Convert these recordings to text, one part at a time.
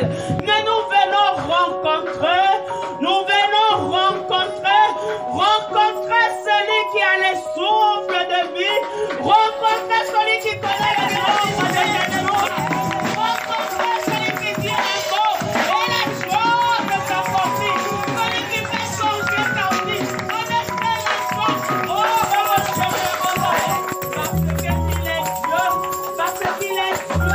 ciel. Mais nous venons rencontrer celui qui a les souffles de vie, rencontrer celui qui connaît le nombre de ténèbres, rencontrer celui qui dit un mot et la chose s'accomplit, celui qui fait changer ta vie, en espérant, oh, parce qu'il est Dieu,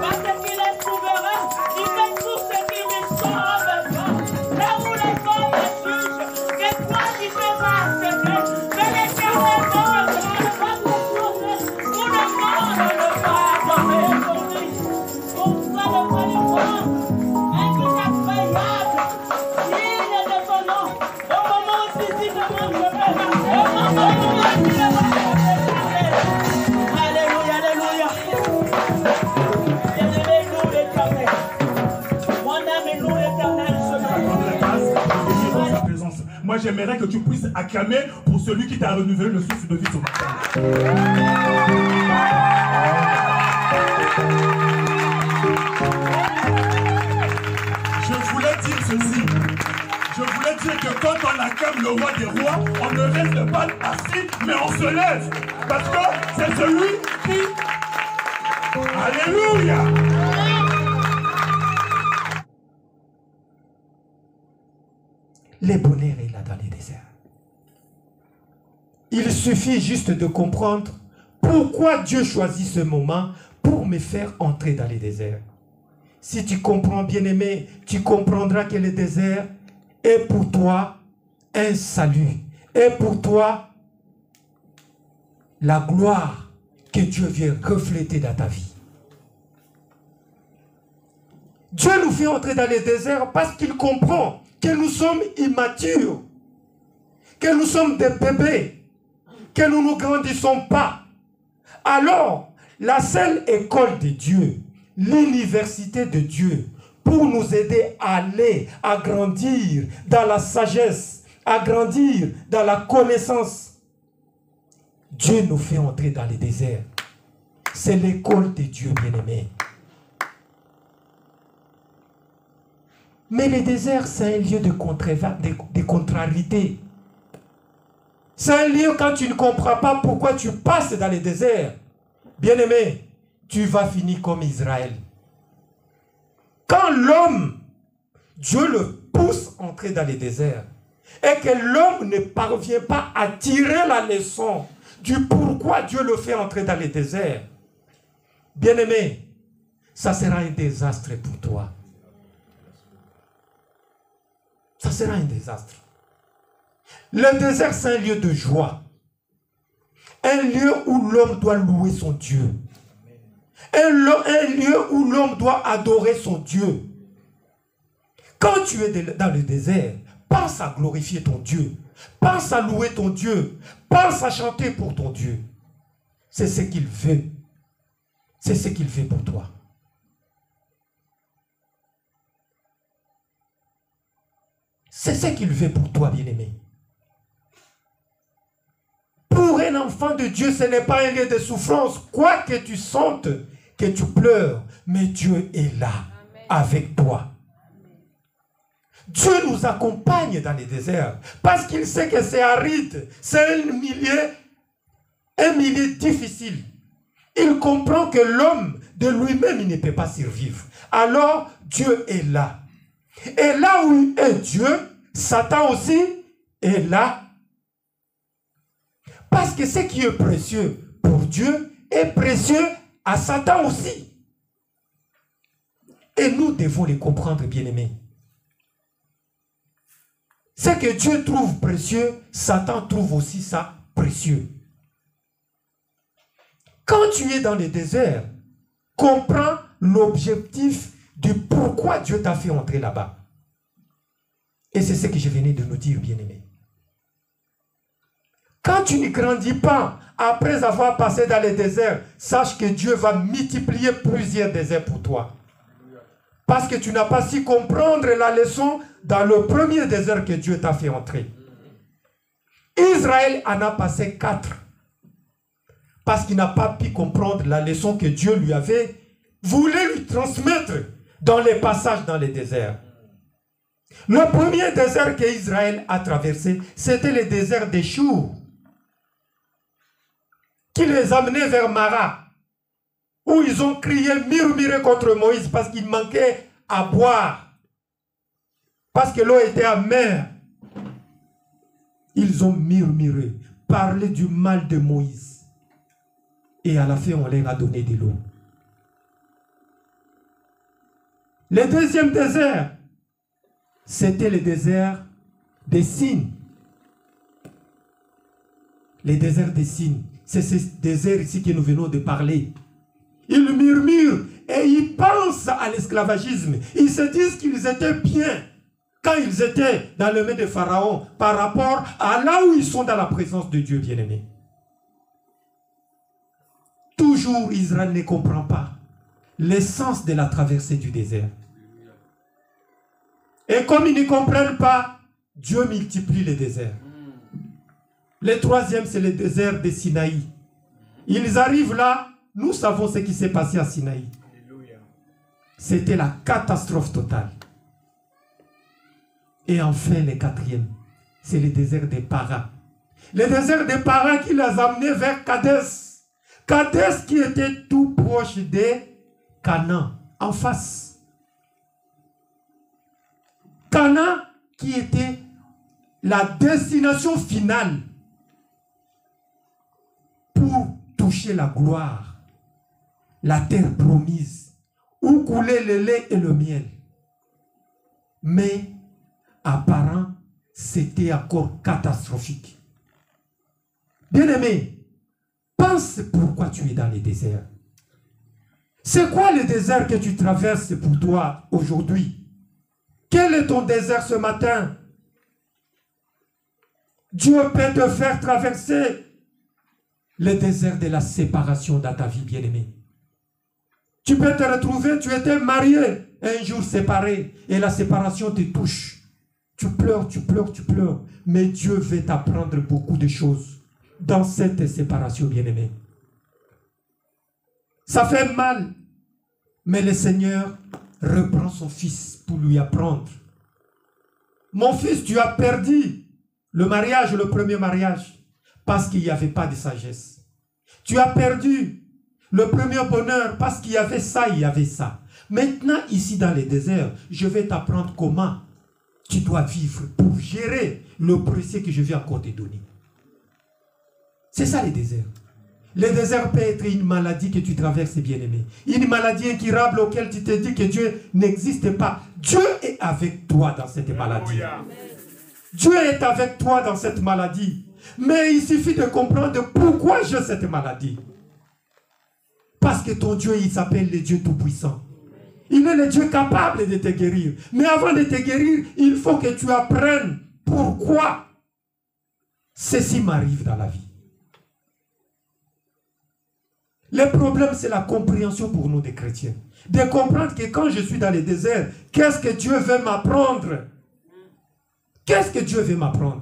parce qu'il est souverain, il fait tout ce qui lui semble bon. Là où les hommes jugent, que toi tu te vas accepter, mais l'Éternel te demande pas de sauver, tout le monde le va adorer aujourd'hui. Pour toi le Père, est incroyable, digne de ton nom, au moment où tu dis comment je vais marcher, au moment où tu dis comment je vais parler. Alléluia, alléluia. Bien-aimé, loue l'Éternel. Mon âme loue l'Éternel ce matin. Moi, j'aimerais que tu puisses acclamer pour celui qui t'a renouvelé le souffle de vie ce matin. Je voulais dire ceci. Je voulais dire que quand on acclame le roi des rois, on ne reste pas assis, mais on se lève. Parce que c'est celui qui... Alléluia! Le bonheur est là dans les déserts. Il suffit juste de comprendre pourquoi Dieu choisit ce moment pour me faire entrer dans les déserts. Si tu comprends, bien-aimé, tu comprendras que le désert est pour toi un salut. Et pour toi, la gloire que Dieu vient refléter dans ta vie. Dieu nous fait entrer dans les déserts parce qu'il comprend que nous sommes immatures, que nous sommes des bébés, que nous ne grandissons pas. Alors, la seule école de Dieu, l'université de Dieu, pour nous aider à aller, à grandir dans la sagesse, à grandir dans la connaissance, Dieu nous fait entrer dans les déserts. C'est l'école de Dieu, bien-aimé. Mais le désert, c'est un lieu de contrariété. C'est un lieu quand tu ne comprends pas pourquoi tu passes dans le désert. Bien-aimé, tu vas finir comme Israël. Quand l'homme, Dieu le pousse à entrer dans le désert, et que l'homme ne parvient pas à tirer la leçon du pourquoi Dieu le fait entrer dans le désert, bien-aimé, ça sera un désastre pour toi. Ça sera un désastre. Le désert, c'est un lieu de joie. Un lieu où l'homme doit louer son Dieu. Un lieu où l'homme doit adorer son Dieu. Quand tu es dans le désert, pense à glorifier ton Dieu. Pense à louer ton Dieu. Pense à chanter pour ton Dieu. C'est ce qu'il veut. C'est ce qu'il fait pour toi. C'est ce qu'il veut pour toi, bien-aimé. Pour un enfant de Dieu, ce n'est pas un lieu de souffrance. Quoi que tu sentes, que tu pleures, mais Dieu est là, avec toi. Dieu nous accompagne dans les déserts parce qu'il sait que c'est aride, c'est un milieu difficile. Il comprend que l'homme de lui-même, il ne peut pas survivre. Alors, Dieu est là. Et là où est Dieu, Satan aussi est là. Parce que ce qui est précieux pour Dieu est précieux à Satan aussi. Et nous devons les comprendre, bien-aimés. Ce que Dieu trouve précieux, Satan trouve aussi ça précieux. Quand tu es dans le désert, comprends l'objectif de pourquoi Dieu t'a fait entrer là-bas. Et c'est ce que je venais de nous dire, bien-aimés. Quand tu ne grandis pas après avoir passé dans le désert, sache que Dieu va multiplier plusieurs déserts pour toi. Parce que tu n'as pas su comprendre la leçon dans le premier désert que Dieu t'a fait entrer. Israël en a passé 4. Parce qu'il n'a pas pu comprendre la leçon que Dieu lui avait voulu lui transmettre dans les passages dans les déserts. Le premier désert qu'Israël a traversé, c'était le désert des Choux, qui les amenait vers Mara, où ils ont crié, murmuré contre Moïse parce qu'il manquait à boire, parce que l'eau était amère. Ils ont murmuré, parlé du mal de Moïse. Et à la fin, on leur a donné de l'eau. Le deuxième désert, c'était le désert des Sines. Le désert des Sines, c'est ce désert ici que nous venons de parler. Ils murmurent et ils pensent à l'esclavagisme. Ils se disent qu'ils étaient bien quand ils étaient dans le main de Pharaon par rapport à là où ils sont dans la présence de Dieu bien-aimé. Toujours Israël ne comprend pas l'essence de la traversée du désert. Et comme ils ne comprennent pas, Dieu multiplie les déserts. Le troisième, c'est le désert de Sinaï. Ils arrivent là, nous savons ce qui s'est passé à Sinaï. C'était la catastrophe totale. Et enfin, le quatrième, c'est le désert de Para. Le désert de Para qui les a amenés vers Kadès. Kadès qui était tout proche de Canaan, en face. Canaan qui était la destination finale pour toucher la gloire, la terre promise, où coulait le lait et le miel. Mais apparemment, c'était encore catastrophique. Bien-aimé, pense pourquoi tu es dans les déserts. C'est quoi le désert que tu traverses pour toi aujourd'hui? Quel est ton désert ce matin? Dieu peut te faire traverser le désert de la séparation dans ta vie, bien-aimé. Tu peux te retrouver, tu étais marié, un jour séparé, et la séparation te touche. Tu pleures, tu pleures, tu pleures. Mais Dieu veut t'apprendre beaucoup de choses dans cette séparation, bien-aimé. Ça fait mal, mais le Seigneur reprend son fils pour lui apprendre. Mon fils, tu as perdu le mariage, le premier mariage, parce qu'il n'y avait pas de sagesse. Tu as perdu le premier bonheur parce qu'il y avait ça, il y avait ça. Maintenant, ici dans les déserts, je vais t'apprendre comment tu dois vivre pour gérer le précieux que je vais encore te donner. C'est ça les déserts. Le désert peut être une maladie que tu traverses, bien-aimé. Une maladie incurable auquel tu te dis que Dieu n'existe pas. Dieu est avec toi dans cette maladie. Dieu est avec toi dans cette maladie. Mais il suffit de comprendre pourquoi j'ai cette maladie. Parce que ton Dieu, il s'appelle le Dieu Tout-Puissant. Il est le Dieu capable de te guérir. Mais avant de te guérir, il faut que tu apprennes pourquoi ceci m'arrive dans la vie. Le problème, c'est la compréhension pour nous, des chrétiens. De comprendre que quand je suis dans le désert, qu'est-ce que Dieu veut m'apprendre? Qu'est-ce que Dieu veut m'apprendre?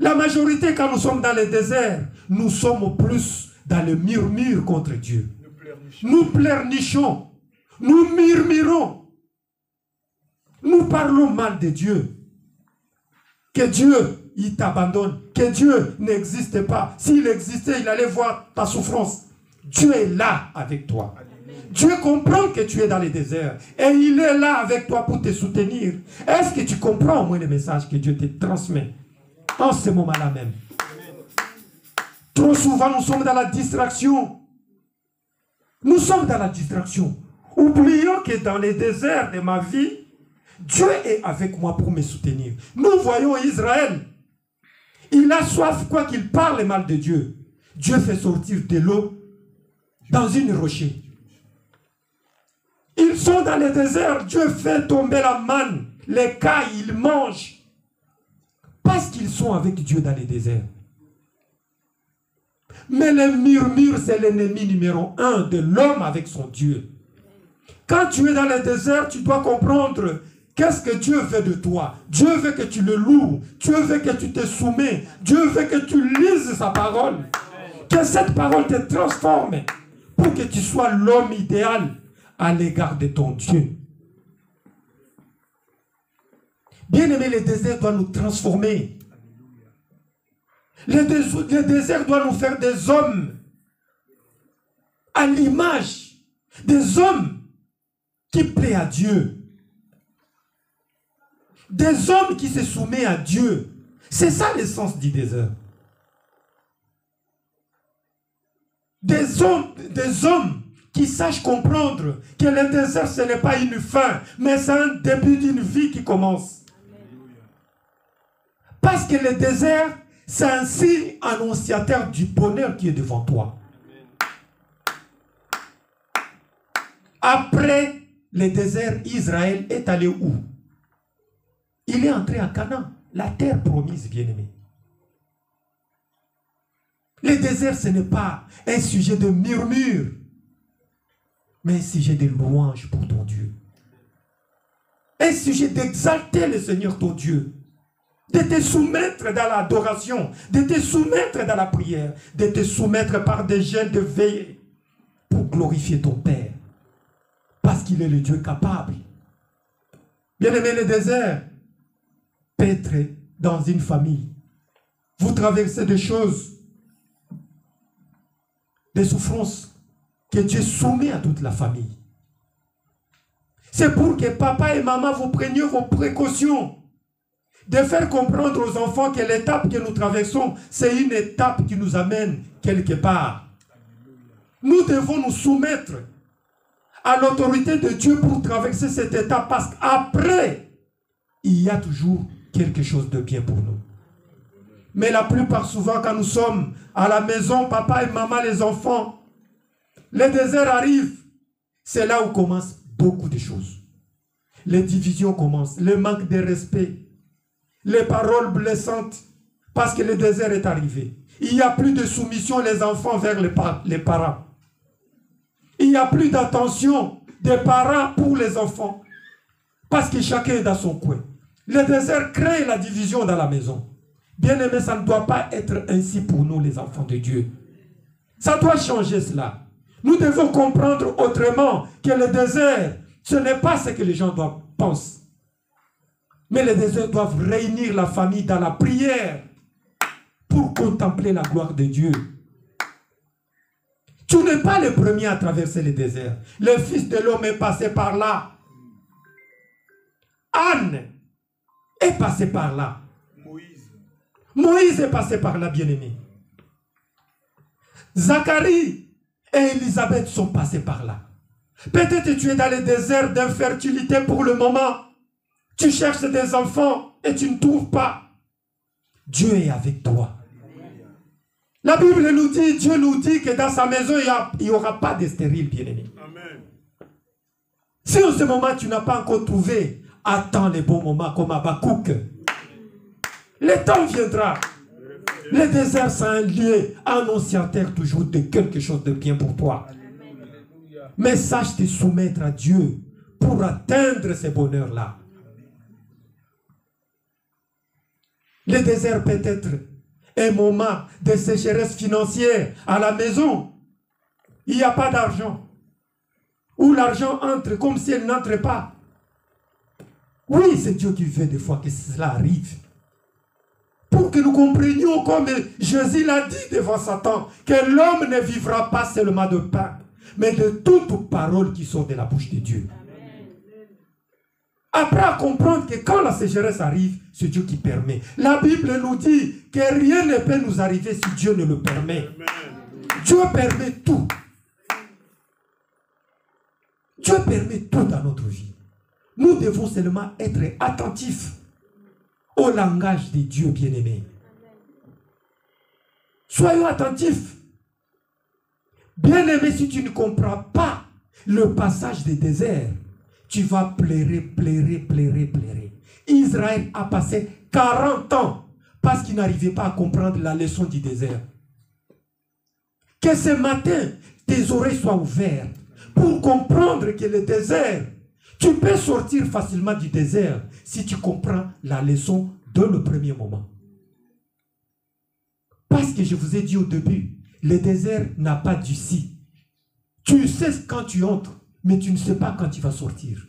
La majorité, quand nous sommes dans le désert, nous sommes plus dans le murmure contre Dieu. Nous pleurnichons. Nous murmurons. Nous parlons mal de Dieu. Que Dieu, il t'abandonne. Que Dieu n'existe pas. S'il existait, il allait voir ta souffrance. Dieu est là avec toi. Dieu comprend que tu es dans le désert. Et il est là avec toi pour te soutenir. Est-ce que tu comprends au moins le message que Dieu te transmet en ce moment-là même? Trop souvent, nous sommes dans la distraction. Nous sommes dans la distraction. Oublions que dans les déserts de ma vie, Dieu est avec moi pour me soutenir. Nous voyons Israël. Il a soif, quoi qu'il parle mal de Dieu. Dieu fait sortir de l'eau dans une rocher. Ils sont dans le désert. Dieu fait tomber la manne. Les cailles, ils mangent. Parce qu'ils sont avec Dieu dans le désert. Mais le murmure, c'est l'ennemi numéro 1 de l'homme avec son Dieu. Quand tu es dans le désert, tu dois comprendre qu'est-ce que Dieu veut de toi. Dieu veut que tu le loues. Dieu veut que tu te soumets. Dieu veut que tu lises sa parole. Que cette parole te transforme pour que tu sois l'homme idéal à l'égard de ton Dieu. Bien-aimé, le désert doit nous transformer. Le désert doit nous faire des hommes à l'image des hommes qui plaisent à Dieu. Des hommes qui se soumettent à Dieu. C'est ça l'essence du désert. Des hommes qui sachent comprendre que le désert, ce n'est pas une fin, mais c'est un début d'une vie qui commence. Parce que le désert, c'est un signe annonciateur du bonheur qui est devant toi. Après le désert, Israël est allé où? Il est entré à Canaan, la terre promise, bien-aimé. Le désert, ce n'est pas un sujet de murmure, mais un sujet de louange pour ton Dieu. Un sujet d'exalter le Seigneur ton Dieu. De te soumettre dans l'adoration, de te soumettre dans la prière, de te soumettre par des jeûnes de veille pour glorifier ton Père. Parce qu'il est le Dieu capable. Bien-aimé, le désert peut être dans une famille. Vous traversez des choses, des souffrances que Dieu soumet à toute la famille. C'est pour que papa et maman vous preniez vos précautions. De faire comprendre aux enfants que l'étape que nous traversons, c'est une étape qui nous amène quelque part. Nous devons nous soumettre à l'autorité de Dieu pour traverser cette étape, parce qu'après, il y a toujours quelque chose de bien pour nous. Mais la plupart souvent, quand nous sommes à la maison, papa et maman, les enfants, le désert arrive. C'est là où commencent beaucoup de choses. Les divisions commencent, le manque de respect, les paroles blessantes, parce que le désert est arrivé. Il n'y a plus de soumission, les enfants, vers les parents. Il n'y a plus d'attention des parents pour les enfants, parce que chacun est dans son coin. Le désert crée la division dans la maison. Bien aimé, ça ne doit pas être ainsi pour nous, les enfants de Dieu. Ça doit changer cela. Nous devons comprendre autrement que le désert, ce n'est pas ce que les gens doivent penser. Mais les déserts doivent réunir la famille dans la prière pour contempler la gloire de Dieu. Tu n'es pas le premier à traverser le désert. Le Fils de l'homme est passé par là. Anne est passé par là. Moïse est passé par là, bien-aimé. Zacharie et Élisabeth sont passés par là. Peut-être que tu es dans le désert d'infertilité pour le moment. Tu cherches des enfants et tu ne trouves pas. Dieu est avec toi. La Bible nous dit, Dieu nous dit que dans sa maison, il n'y aura pas de stérile, bien-aimé. Si en ce moment tu n'as pas encore trouvé, attends les bons moments comme Habakkuk. Le temps viendra. Le désert, c'est un lieu annonciateur toujours de quelque chose de bien pour toi. Mais sache te soumettre à Dieu pour atteindre ce bonheur-là. Le désert peut être un moment de sécheresse financière à la maison. Il n'y a pas d'argent. Ou l'argent entre comme si elle n'entre pas. Oui, c'est Dieu qui veut des fois que cela arrive. Pour que nous comprenions, comme Jésus l'a dit devant Satan, que l'homme ne vivra pas seulement de pain, mais de toute parole qui sort de la bouche de Dieu. Après à comprendre que quand la sécheresse arrive, c'est Dieu qui permet. La Bible nous dit que rien ne peut nous arriver si Dieu ne le permet. Dieu permet tout. Dieu permet tout dans notre vie. Nous devons seulement être attentifs au langage de Dieu bien-aimé. Soyons attentifs. Bien-aimé, si tu ne comprends pas le passage des déserts, tu vas pleurer. Israël a passé 40 ans parce qu'il n'arrivait pas à comprendre la leçon du désert. Que ce matin, tes oreilles soient ouvertes pour comprendre que le désert, tu peux sortir facilement du désert si tu comprends la leçon dès le premier moment. Parce que je vous ai dit au début, le désert n'a pas d'issue. Tu sais quand tu entres, mais tu ne sais pas quand tu vas sortir.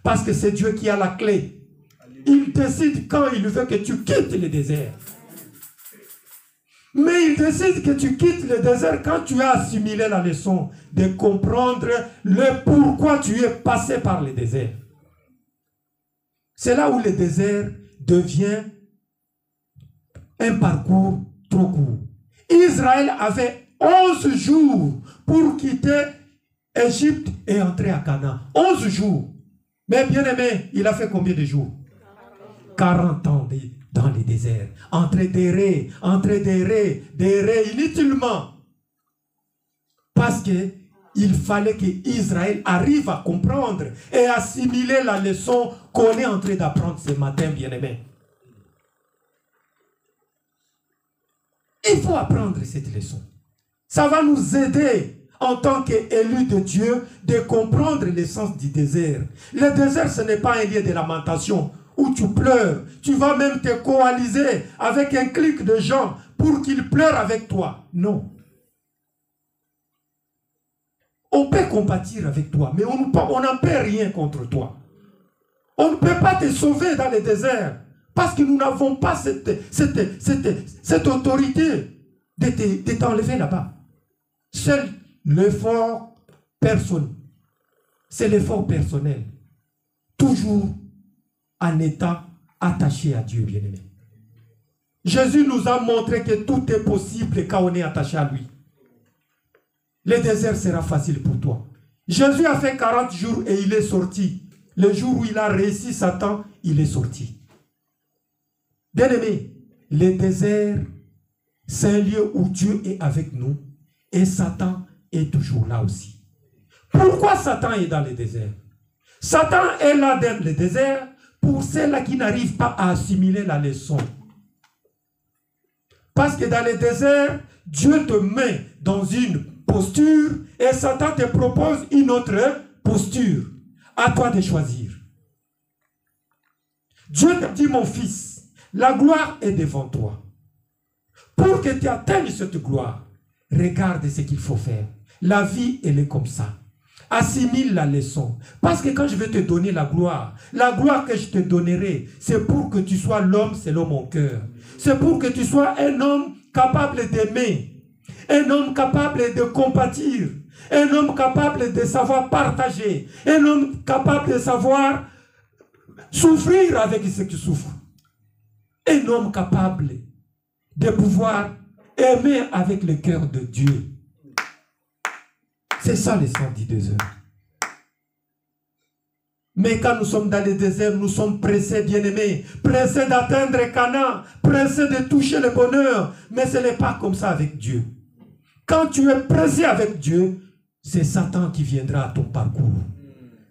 Parce que c'est Dieu qui a la clé. Il décide quand il veut que tu quittes le désert. Mais il décide que tu quittes le désert quand tu as assimilé la leçon de comprendre le pourquoi tu es passé par le désert. C'est là où le désert devient un parcours trop court. Israël avait 11 jours pour quitter Égypte et entrer à Canaan. 11 jours. Mais bien aimé, il a fait combien de jours? 40 ans dans les déserts. D'errer inutilement. Parce que il fallait qu'Israël arrive à comprendre et assimiler la leçon qu'on est en train d'apprendre ce matin, bien aimé. Il faut apprendre cette leçon. Ça va nous aider en tant qu'élus de Dieu de comprendre l'essence du désert. Le désert, ce n'est pas un lieu de lamentation où tu pleures. Tu vas même te coaliser avec un clic de gens pour qu'ils pleurent avec toi. Non. On peut compatir avec toi, mais on n'en peut rien contre toi. On ne peut pas te sauver dans le désert parce que nous n'avons pas cette autorité de t'enlever là-bas. Seul l'effort personnel, c'est l'effort personnel. Toujours en étant attaché à Dieu, bien-aimé. Jésus nous a montré que tout est possible quand on est attaché à lui. Le désert sera facile pour toi. Jésus a fait 40 jours et il est sorti. Le jour où il a réussi Satan, il est sorti. Bien-aimé, le désert, c'est un lieu où Dieu est avec nous et Satan est toujours là aussi. Pourquoi Satan est dans le désert? Satan est là dans le désert pour ceux-là qui n'arrivent pas à assimiler la leçon. Parce que dans le désert, Dieu te met dans une posture et Satan te propose une autre posture. À toi de choisir. Dieu te dit, mon fils, la gloire est devant toi. Pour que tu atteignes cette gloire, regarde ce qu'il faut faire. La vie, elle est comme ça. Assimile la leçon. Parce que quand je vais te donner la gloire que je te donnerai, c'est pour que tu sois l'homme selon mon cœur. C'est pour que tu sois un homme capable d'aimer. Un homme capable de compatir. Un homme capable de savoir partager. Un homme capable de savoir souffrir avec ceux qui souffrent. Un homme capable de pouvoir aimer avec le cœur de Dieu. C'est ça le sens du désert. Mais quand nous sommes dans le désert, nous sommes pressés, bien-aimés, pressés d'atteindre Canaan, pressés de toucher le bonheur. Mais ce n'est pas comme ça avec Dieu. Quand tu es pressé avec Dieu, c'est Satan qui viendra à ton parcours.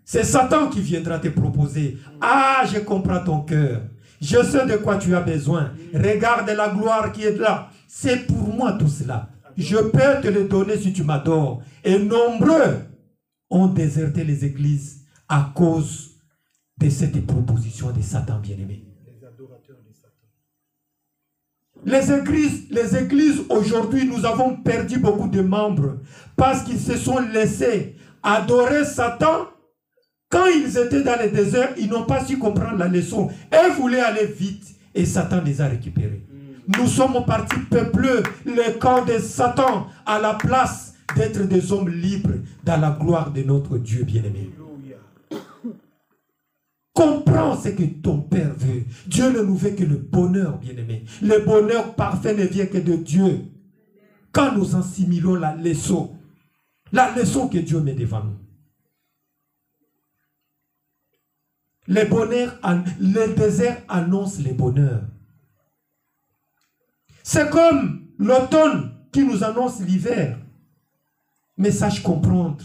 C'est Satan qui viendra te proposer. Ah, je comprends ton cœur. Je sais de quoi tu as besoin. Regarde la gloire qui est là. C'est pour moi tout cela. Je peux te le donner si tu m'adores. Et nombreux ont déserté les églises à cause de cette proposition de Satan bien-aimé. Les adorateurs de Satan. Les églises aujourd'hui, nous avons perdu beaucoup de membres parce qu'ils se sont laissés adorer Satan. Quand ils étaient dans le désert, ils n'ont pas su comprendre la leçon. Ils voulaient aller vite et Satan les a récupérés. Nous sommes partis peupler le camp de Satan à la place d'être des hommes libres dans la gloire de notre Dieu bien-aimé. Comprends ce que ton Père veut. Dieu ne nous veut que le bonheur, bien-aimé. Le bonheur parfait ne vient que de Dieu. Quand nous assimilons la leçon que Dieu met devant nous. Le désert annonce le bonheur. C'est comme l'automne qui nous annonce l'hiver. Mais sache comprendre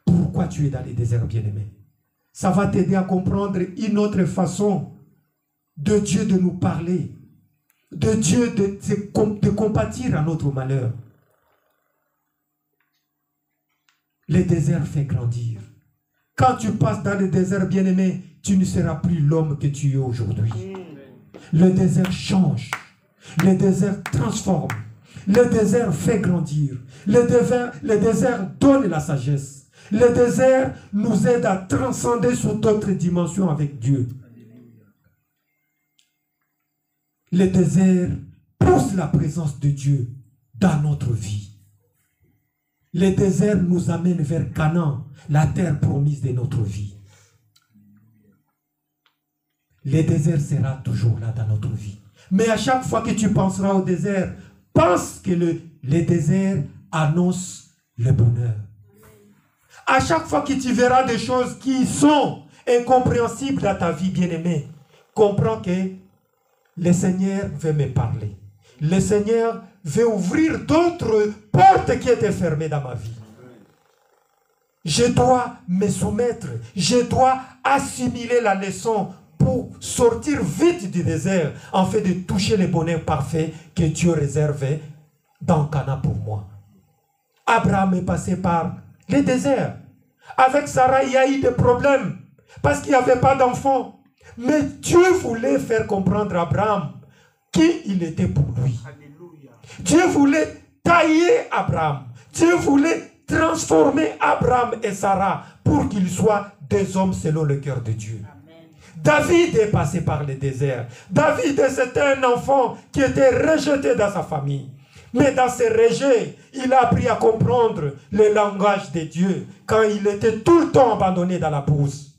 pourquoi tu es dans les déserts, bien-aimé. Ça va t'aider à comprendre une autre façon de Dieu de nous parler. De Dieu de compatir à notre malheur. Le désert fait grandir. Quand tu passes dans le désert, bien-aimé, tu ne seras plus l'homme que tu es aujourd'hui. Le désert change. Le désert transforme. Le désert fait grandir. Le désert donne la sagesse. Le désert nous aide à transcender sur d'autres dimensions avec Dieu. Le désert pousse la présence de Dieu dans notre vie. Le désert nous amène vers Canaan, la terre promise de notre vie. Le désert sera toujours là dans notre vie. Mais à chaque fois que tu penseras au désert, pense que le désert annonce le bonheur. À chaque fois que tu verras des choses qui sont incompréhensibles dans ta vie, bien-aimée, comprends que le Seigneur veut me parler. Le Seigneur veut ouvrir d'autres portes qui étaient fermées dans ma vie. Je dois me soumettre. Je dois assimiler la leçon pour sortir vite du désert, en fait de toucher le bonheur parfait que Dieu réservait dans Canaan pour moi. Abraham est passé par le désert. Avec Sarah, il y a eu des problèmes parce qu'il n'y avait pas d'enfant. Mais Dieu voulait faire comprendre à Abraham qui il était pour lui. Alléluia. Dieu voulait tailler Abraham. Dieu voulait transformer Abraham et Sarah pour qu'ils soient des hommes selon le cœur de Dieu. Amen. David est passé par le désert. David, c'était un enfant qui était rejeté dans sa famille. Mais dans ce rejet, il a appris à comprendre le langage de Dieu quand il était tout le temps abandonné dans la brousse.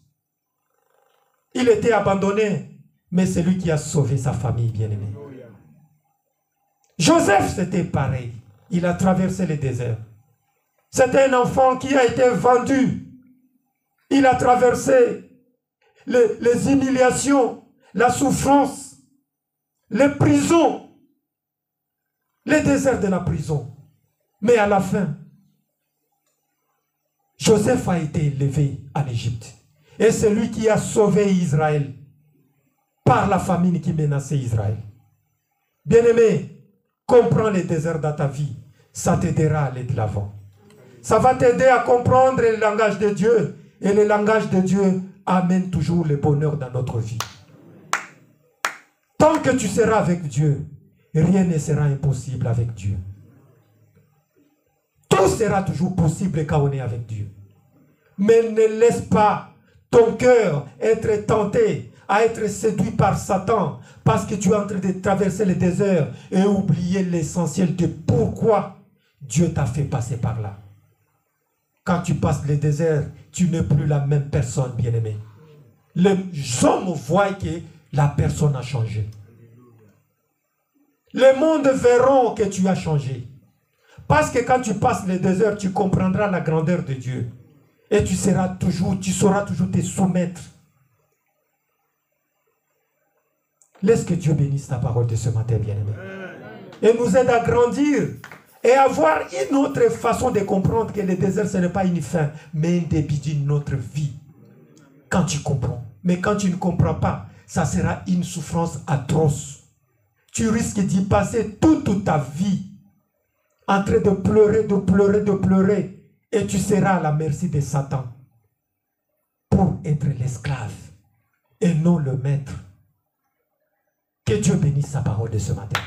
Il était abandonné, mais c'est lui qui a sauvé sa famille, bien-aimée. Joseph, c'était pareil. Il a traversé le désert. C'était un enfant qui a été vendu. Il a traversé les humiliations, la souffrance, les prisons, les déserts de la prison. Mais à la fin, Joseph a été élevé en Égypte. Et c'est lui qui a sauvé Israël par la famine qui menaçait Israël. Bien-aimé, comprends les déserts dans ta vie. Ça t'aidera à aller de l'avant. Ça va t'aider à comprendre le langage de Dieu. Et le langage de Dieu amène toujours le bonheur dans notre vie. Tant que tu seras avec Dieu, rien ne sera impossible avec Dieu. Tout sera toujours possible quand on est avec Dieu. Mais ne laisse pas ton cœur être tenté à être séduit par Satan parce que tu es en train de traverser le désert et oublier l'essentiel de pourquoi Dieu t'a fait passer par là. Quand tu passes le désert, tu n'es plus la même personne, bien-aimé. Les hommes voient que la personne a changé. Le monde verront que tu as changé. Parce que quand tu passes le désert, tu comprendras la grandeur de Dieu. Et tu sauras toujours te soumettre. Laisse que Dieu bénisse ta parole de ce matin, bien-aimé. Et nous aide à grandir et avoir une autre façon de comprendre que le désert, ce n'est pas une fin, mais un début d'une autre vie. Quand tu comprends. Mais quand tu ne comprends pas, ça sera une souffrance atroce. Tu risques d'y passer toute ta vie en train de pleurer, de pleurer, de pleurer. Et tu seras à la merci de Satan pour être l'esclave et non le maître. Que Dieu bénisse sa parole de ce matin.